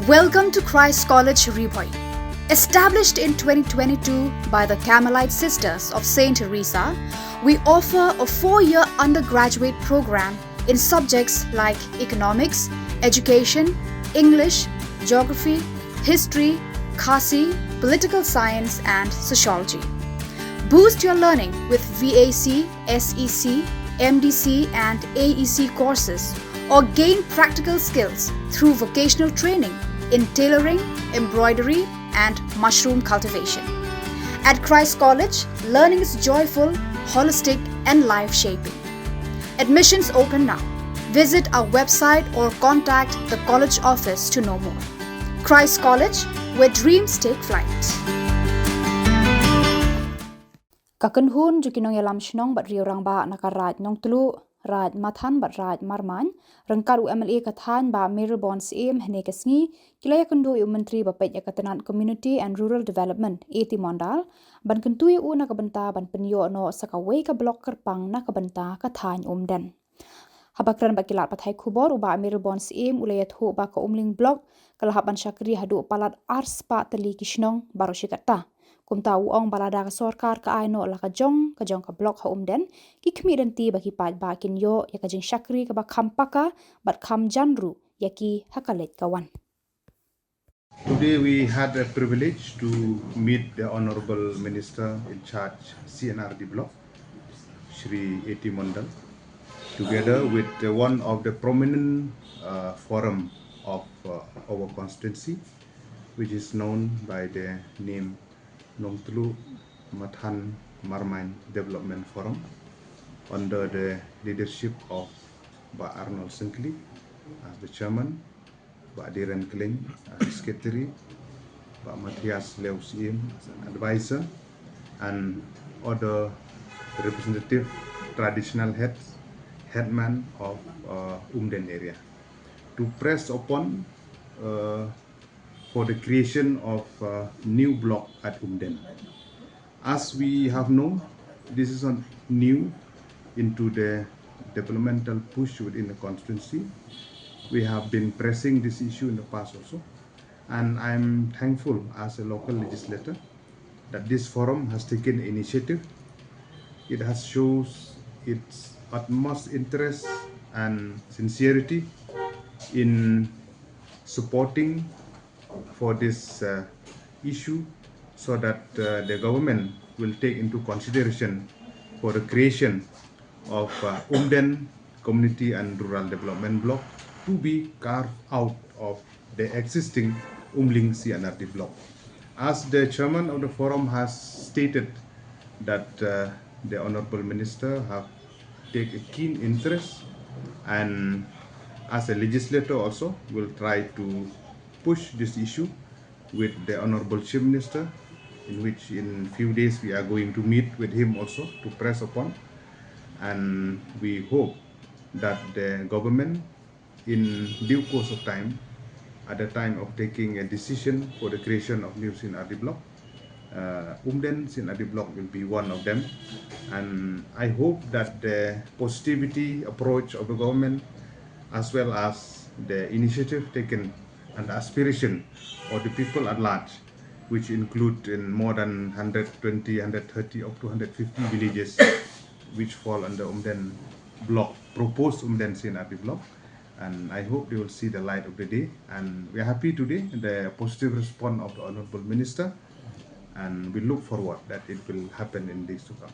Welcome to Christ College Ripoy. Established in 2022 by the Carmelite Sisters of St. Teresa, we offer a 4-year undergraduate program in subjects like economics, education, English, geography, history, khasi, political science, and sociology. Boost your learning with VAC, SEC, MDC, and AEC courses, or gain practical skills through vocational training in tailoring, embroidery, and mushroom cultivation. At Christ College, learning is joyful, holistic, and life-shaping. Admissions open now. Visit our website or contact the college office to know more. Christ College, where dreams take flight. Kynhun jukinong yalam Shnong bat riorang ba nakaraj nong tulu raj mathan bat raj marman rengkar UMLA kathan ba Mirabon SAM hene kesngi kilaya kendo Myntri ba pet yakatanan Community and Rural Development eti mondal ban kentu u na kabenta ban penyo no sakaway ka blok kerpang na kabenta kathan Umden. Habakran bakilat pathai Khubor uba Mirabon SAM ulayat ho ba ka blok kalahaban syakri hadu Palat Spah Tylli Shnong baru syikata. Kumta uong balada ka sorkar ka aino la ka jong ka blok ha Umden ki khmi denti baki pat ba kin yo ya ka jing syakri ka ba khampaka bat kham janru yaki hakalet kawan. Today we had a privilege to meet the Honorable Minister in charge CNRD block, Shri A.T. Mondal, together with one of the prominent forum of our constituency, which is known by the name Nongtulu Mathan Marmain Development Forum, under the leadership of Ba Arnold Sinkli as the chairman, Ba Diren Kling as the secretary, Ba Matthias Leusim as an advisor, and other representative traditional headman of Umden area, to press upon for the creation of a new block at Umden. As we have known, this is not new into the developmental push within the constituency. We have been pressing this issue in the past also, and I'm thankful as a local legislator that this forum has taken initiative. It has shows its utmost interest and sincerity in supporting for this issue, so that the government will take into consideration for the creation of Umden Community and Rural Development Block to be carved out of the existing Umling CNRD block. As the chairman of the forum has stated that the Honorable Minister have taken a keen interest, and as a legislator also will try to push this issue with the Honorable Chief Minister, in which in few days we are going to meet with him also to press upon, and we hope that the government in due course of time, at the time of taking a decision for the creation of new CNRD block, Umden CNRD block will be one of them, and I hope that the positivity approach of the government, as well as the initiative taken and the aspiration of the people at large, which include in more than 120, 130 up to 150 villages which fall under Umden block, proposed Umden CNRD block, and I hope they will see the light of the day. And we are happy today the positive response of the Honorable Minister, and we look forward that it will happen in days to come.